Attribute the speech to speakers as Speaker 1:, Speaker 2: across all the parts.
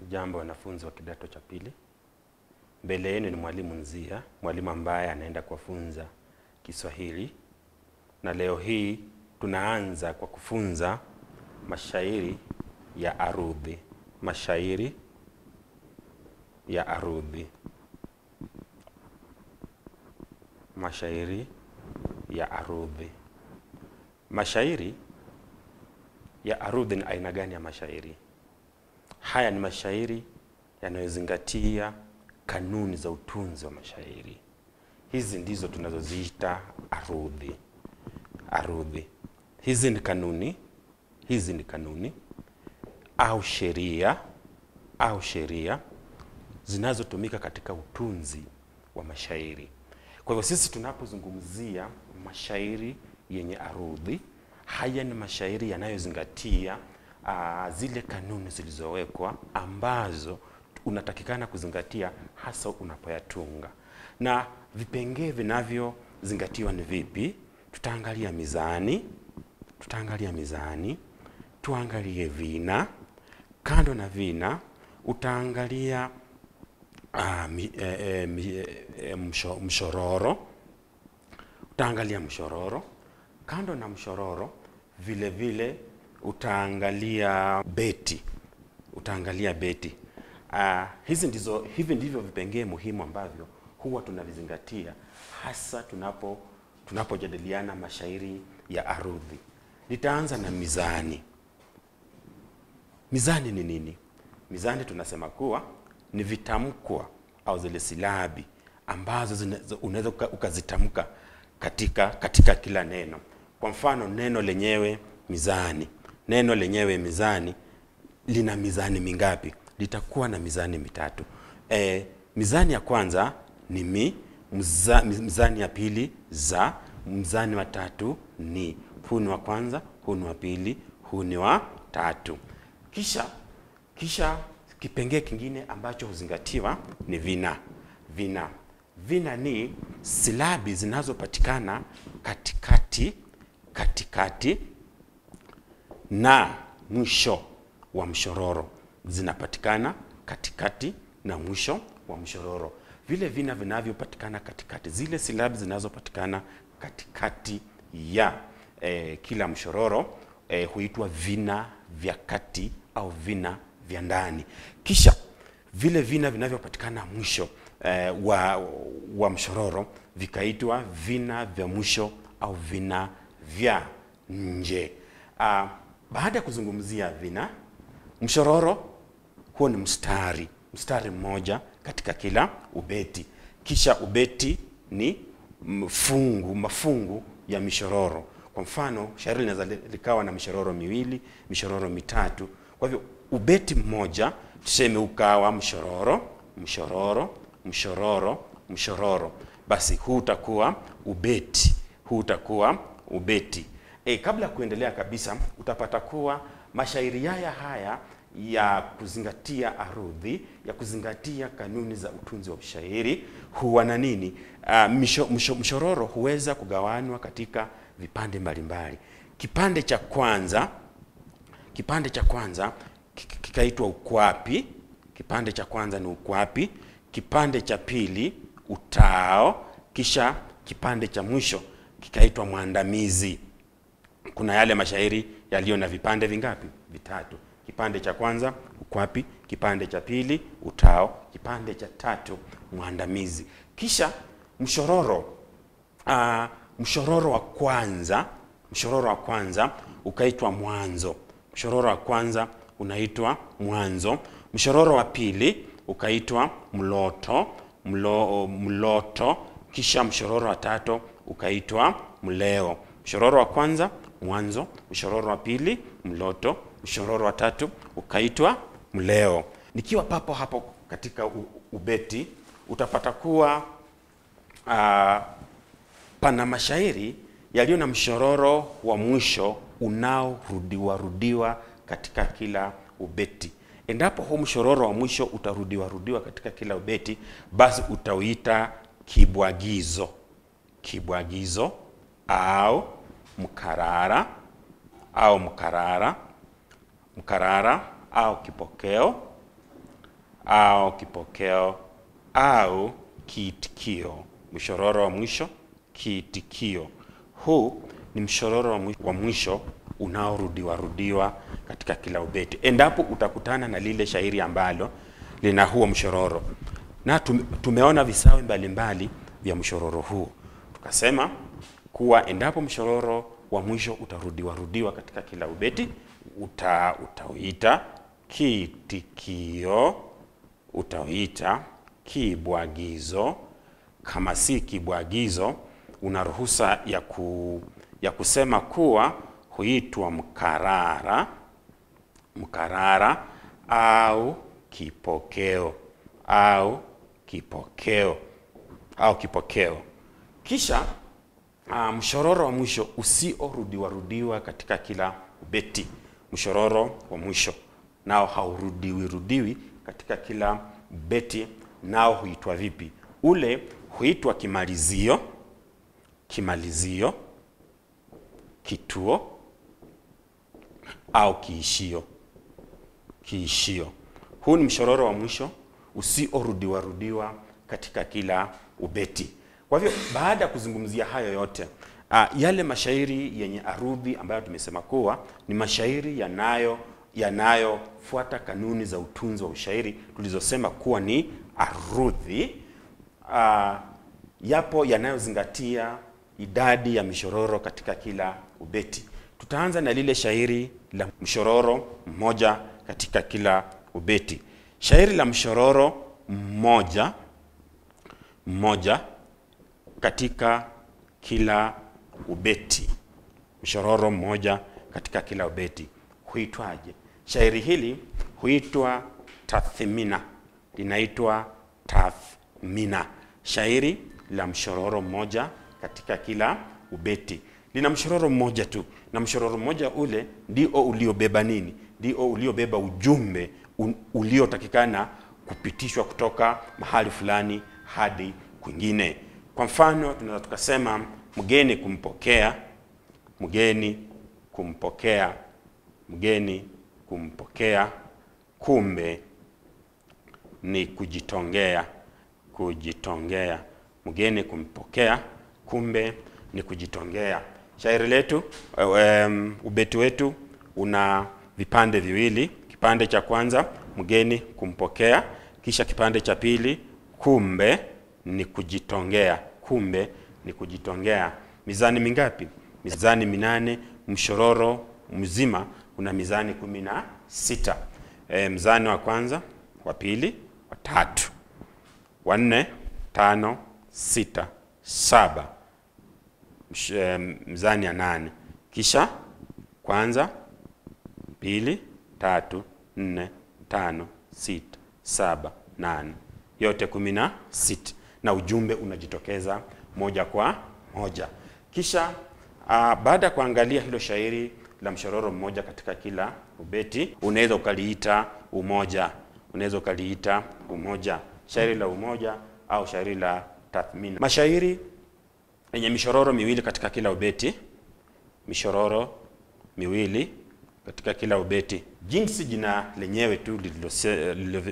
Speaker 1: Jambo wanafunzi wa kidato cha pili. Mbele yenu ni mwalimu Nzia, mwalimu ambaye anaenda kuwafunza Kiswahili. Na leo hii tunaanza kwa kufunza mashairi ya arudhi. Mashairi ya arudhi. Mashairi ya arudhi. Mashairi ya arudhi ni aina gani ya mashairi? Haya ni mashairi yanayozingatia kanuni za utunzi wa mashairi. Hizi ndizo tunazoziita arudhi. Arudhi. Hizi ni kanuni au sheria zinazotumika katika utunzi wa mashairi. Kwa hivyo sisi tunapozungumzia mashairi yenye arudhi, haya ni mashairi yanayozingatia zile kanuni zilizowekwa ambazo unatakikana kuzingatia hasa unapoyatunga. Na vipengee vinavyozingatiwa ni vipi? Tutaangalia mizani, tuangalie vina. Kando na vina utaangalia mshororo. Utaangalia mshororo. Kando na mshororo vile vile utaangalia beti. Hivi ndivyo vipengee muhimu ambavyo huwa tunavizingatia hasa tunapojadiliana mashairi ya arudhi. Nitaanza na mizani. Mizani ni nini? Mizani tunasema kuwa ni vitamkwa au zile silabi ambazo unaweza ukazitamka katika kila neno. Kwa mfano neno lenyewe mizani. Neno lenyewe mizani lina mizani mingapi? Litakuwa na mizani mitatu. Mizani ya kwanza ni mizani ya pili za, mizani wa tatu ni. Huu ni wa kwanza, huu ni wa pili, huu ni wa tatu. Kisha kipengee kingine ambacho huzingatiwa ni vina. Vina ni silabi zinazopatikana katikati na mwisho wa mshororo. Zinapatikana katikati na mwisho wa mshororo. Vile vina vinavyopatikana katikati, zile silabi zinazopatikana katikati ya kila mshororo huitwa vina vya kati au vina vya ndani. Kisha vile vina vinavyopatikana mwisho wa mshororo vikaitwa vina vya mwisho au vina vya nje. Baada ya kuzungumzia vina, mshororo huo ni mstari mmoja katika kila ubeti. Kisha ubeti ni mafungu ya mishororo. Kwa mfano shairi linaweza likawa na mishororo miwili, mishororo mitatu. Kwa hivyo ubeti mmoja tuseme ukawa mshororo. Basi huu utakuwa ubeti. Kabla kuendelea kabisa utapata kuwa mashairi haya ya kuzingatia arudhi, ya kuzingatia kanuni za utunzi wa shairi huwa na nini? Mshororo huweza kugawanywa katika vipande mbalimbali. Kipande cha kwanza kikaitwa ukwapi. Kipande cha kwanza ni ukwapi. Kipande cha pili utao. Kisha kipande cha mwisho kikaitwa mwandamizi. Kuna yale mashairi yaliyo na vipande vingapi? Vitatu. Kipande cha kwanza ukwapi, kipande cha pili utao, kipande cha tatu mwandamizi. Kisha mshororo wa kwanza ukaitwa mwanzo. Mshororo wa kwanza unaitwa mwanzo. Mshororo wa pili ukaitwa mloto. Kisha mshororo wa tatu ukaitwa mleo. Mshororo wa kwanza mwanzo, mshororo wa pili mloto, mshororo wa tatu ukaitwa mleo. Nikiwa papo hapo katika ubeti utapata kuwa pana mashairi yaliyo na mshororo wa mwisho unaorudiwa katika kila ubeti. Endapo huu mshororo wa mwisho utarudiwa katika kila ubeti, basi utauita kibwagizo au mkarara au kipokeo au kipokeo au kiitikio. Mshororo wa mwisho, kiitikio. Huu ni mshororo wa mwisho unaorudiwa katika kila ubeti. Endapo utakutana na lile shairi ambalo lina huo mshororo. Na tumeona visawe mbalimbali vya mshororo huu. Tukasema kuwa endapo mshororo wa mwisho utarudiwa katika kila ubeti, utauita kiitikio, utauita kibwagizo. Kama si kibwagizo, una ruhusa ya kusema kuwa huitwa mkarara au kipokeo au kipokeo. Kisha mshororo wa mwisho usiorudiwa katika kila ubeti. Mshororo wa mwisho nao haurudiwi katika kila beti, nao huitwa vipi? Ule huitwa kimalizio, kituo au kiishio. Huu ni mshororo wa mwisho usiorudiwa katika kila ubeti. Kwa hivyo baada ya kuzungumzia hayo yote, yale mashairi yenye arudhi ambayo tumesema kuwa ni mashairi yanayofuata kanuni za utunzi wa ushairi tulizosema kuwa ni arudhi, yapo yanayozingatia idadi ya mishororo katika kila ubeti. Tutaanza na lile shairi la mshororo mmoja katika kila ubeti. Shairi la mshororo mmoja katika kila ubeti. Mshororo mmoja katika kila ubeti huitwaje? Shairi hili huitwa tathmina. Linaitwa tathmina. Shairi la mshororo mmoja katika kila ubeti. Lina mshororo mmoja tu, na mshororo mmoja ule ndio uliobeba nini? Ndio uliobeba ujumbe uliotakikana kupitishwa kutoka mahali fulani hadi kwingine. Kwa mfano tunaweza tukasema mgeni kumpokea, kumbe ni kujitongea. Mgeni kumpokea, kumbe ni kujitongea. Shairi letu, ubeti wetu una vipande viwili. Kipande cha kwanza mgeni kumpokea, kisha kipande cha pili kumbe ni kujitongea. Mizani mingapi? Mizani 8. Mshororo mzima una mizani 16. Mzani wa kwanza, wa pili, wa tatu, wa 4, 5, 6, 7. Mzani ya 8. Kisha kwanza, pili, 3, 4, 5, 6, 7, 8. Yote 16, na ujumbe unajitokeza moja kwa moja. Kisha baada ya kuangalia hilo shairi la mshororo mmoja katika kila ubeti, unaweza ukaliita umoja. Shairi la umoja au shairi la tathmina. Mashairi yenye mishororo miwili katika kila ubeti. Mishororo miwili katika kila ubeti. Jinsi jina lenyewe tu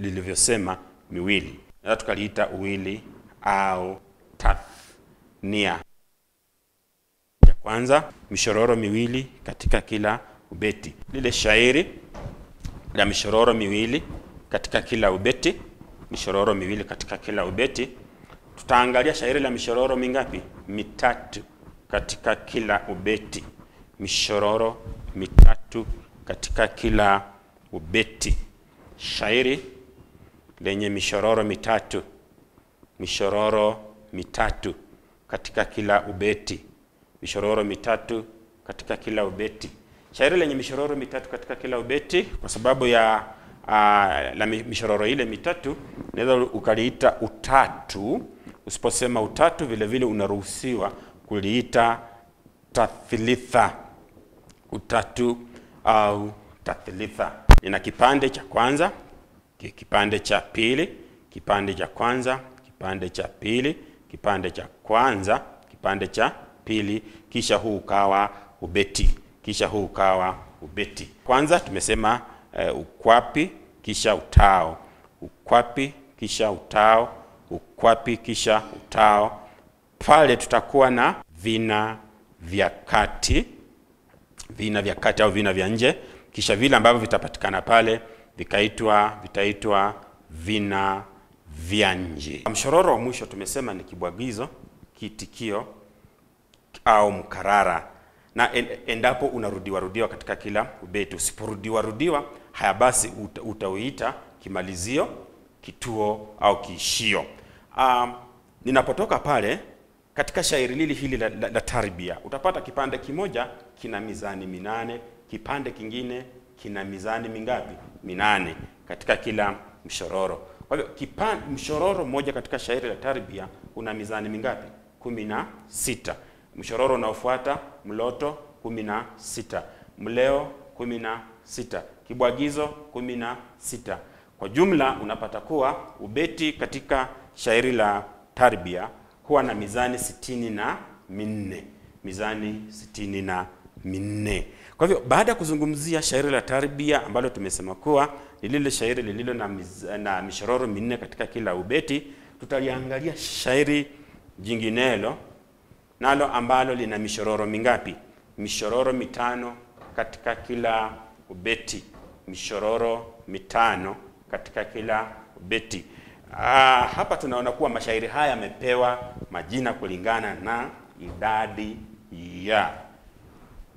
Speaker 1: lilivyosema miwili, na tukaliita uwili au tathnia. Ya kwanza, mishororo miwili katika kila ubeti. Lile shairi la mishororo miwili katika kila ubeti, mishororo miwili katika kila ubeti. Tutaangalia shairi la mishororo mingapi? 3 katika kila ubeti. Mishororo 3 katika kila ubeti. Shairi lenye mishororo 3, mishororo 3 katika kila ubeti. Mishororo 3 katika kila ubeti. Shairi lenye mishororo 3 katika kila ubeti, kwa sababu ya la mishororo ile 3, unaweza ukaliita utatu. Usiposema utatu, vile vile unaruhusiwa kuliita tathlitha. Utatu au tathlitha. Ina kipande cha kwanza, kipande cha pili, kipande cha kwanza, kipande cha pili, kipande cha kwanza, kipande cha pili, kisha huu ukawa ubeti. Kwanza tumesema ukwapi, kisha utao. ukwapi kisha utao, ukwapi kisha utao. Pale tutakuwa na vina vya kati, vina vya kati au vina vya nje, kisha vile ambavyo vitapatikana pale vitaitwa vina vya nje. Mshororo wa mwisho tumesema ni kibwagizo, kiitikio au mkarara, na endapo unarudiwa katika kila ubeti. Usiporudiwa haya basi utauita kimalizio, kituo au kiishio. Ninapotoka pale katika shairi hili la tarbia, utapata kipande kimoja kina mizani 8, kipande kingine kina mizani mingapi? 8 katika kila mshororo. Kwa hivyo mshororo mmoja katika shairi la tarbia una mizani mingapi? 16. Mshororo unaofuata mloto 16, mleo 16, kibwagizo 16. Kwa jumla unapata kuwa ubeti katika shairi la tarbia huwa na mizani 64, mizani 64. Kwa hivyo baada ya kuzungumzia shairi la tarbia ambalo tumesema kuwa ni lile shairi lililo na mishororo 4 katika kila ubeti, tutaliangalia shairi jinginelo nalo ambalo lina mishororo mingapi? Mishororo 5 katika kila ubeti, mishororo 5 katika kila ubeti. Hapa tunaona kuwa mashairi haya yamepewa majina kulingana na idadi ya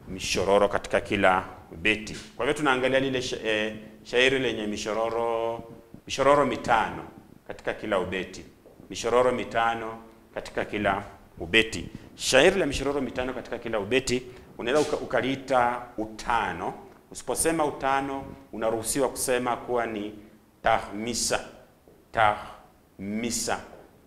Speaker 1: mishororo katika kila ubeti. Kwa hivyo tunaangalia lile shairi lenye mishororo 5 katika kila ubeti, mishororo 5 katika kila ubeti. Shairi la mishororo 5 katika kila ubeti unaweza ukaliita utano. Usiposema utano, unaruhusiwa kusema kuwa ni tahmisa,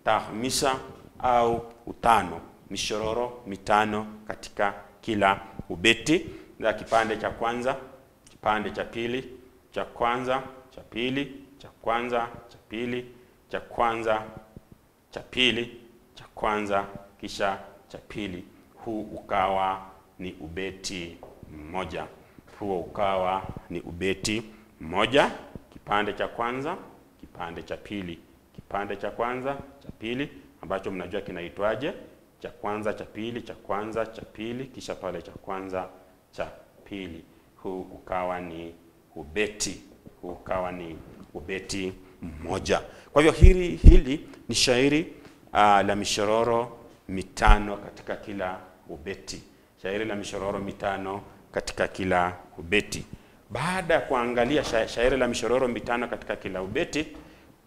Speaker 1: tahmisa au utano. Mishororo 5 katika kila ubeti, na kipande cha kwanza, kipande cha pili, cha kwanza, cha pili, cha kwanza, cha pili, cha kwanza, cha pili, cha kwanza, kisha cha pili. Huu ukawa ni ubeti mmoja. Huo ukawa ni ubeti mmoja. Kipande cha kwanza, kipande cha pili, kipande cha kwanza, cha pili, ambacho mnajua kinaitwaje? Cha kwanza, cha pili, cha kwanza, cha pili, kisha pale cha kwanza, cha pili. Huu ukawa ni ubeti, huu ukawa ni ubeti mmoja. Kwa hivyo hili ni shairi la mishororo 5 katika kila ubeti. Shairi la mishororo 5 katika kila ubeti. Baada ya kuangalia shairi la mishororo 5 katika kila ubeti,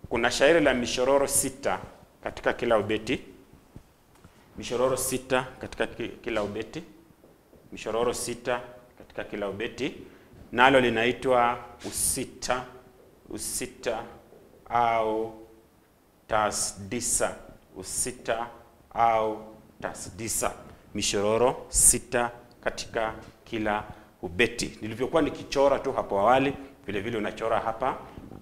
Speaker 1: kuna shairi la mishororo 6 katika kila ubeti. Mishororo 6 katika kila ubeti. Mishororo 6 katika kila ubeti. Nalo linaitwa usita au tasdisa. Usita au tasdisa. Mishororo 6 katika kila ubeti. Nilivyokuwa nikichora tu hapo awali, vile vile unachora hapa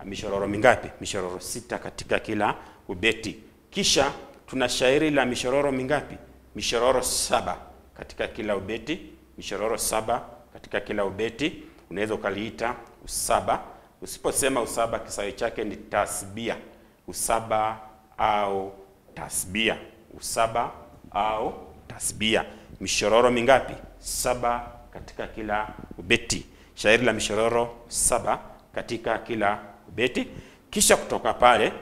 Speaker 1: mishororo mingapi? Mishororo 6 katika kila ubeti. Kisha tuna shairi la mishororo mingapi? Mishororo 7 katika kila ubeti. Mishororo 7 katika kila ubeti. Unaweza ukaliita usaba. Usiposema usaba, kisawi chake ni tasbia. Usaba au tasbia. Usaba au tasbia. Mishororo mingapi? 7 katika kila ubeti. Shairi la mishororo 7 katika kila ubeti. Kisha kutoka pale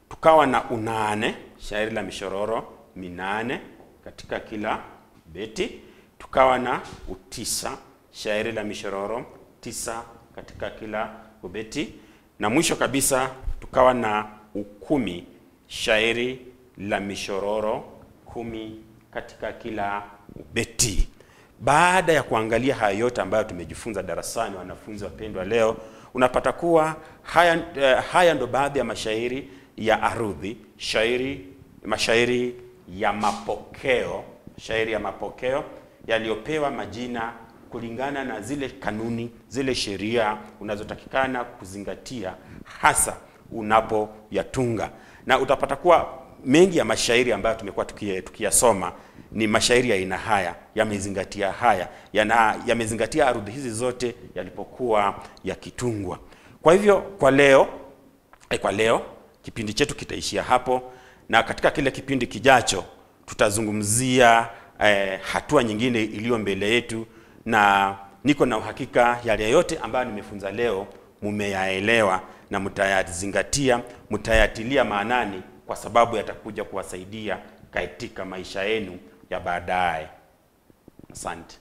Speaker 1: tukawa na unane, shairi la mishororo 8 katika kila ubeti. Tukawa na utisa, shairi la mishororo 9 katika kila ubeti. Na mwisho kabisa tukawa na ukumi, shairi la mishororo 10 katika kila ubeti. Baada ya kuangalia haya yote ambayo tumejifunza darasani, wanafunzi wapendwa, leo unapata kuwa haya ndo baadhi ya mashairi ya arudhi, mashairi ya mapokeo, shairi ya mapokeo yaliyopewa majina kulingana na zile kanuni, zile sheria unazotakikana kuzingatia hasa unapoyatunga. Na utapata kuwa mengi ya mashairi ambayo tumekuwa tukiyasoma ni mashairi ya aina haya, yamezingatia haya, yamezingatia arudhi hizi zote yalipokuwa yakitungwa. Kwa hivyo kwa leo kipindi chetu kitaishia hapo, na katika kile kipindi kijacho tutazungumzia hatua nyingine iliyo mbele yetu, na niko na uhakika yale yote ambayo nimefunza leo mumeyaelewa na mtayazingatia, mtayatilia maanani, kwa sababu yatakuja kuwasaidia katika maisha yenu ya baadaye. Asante.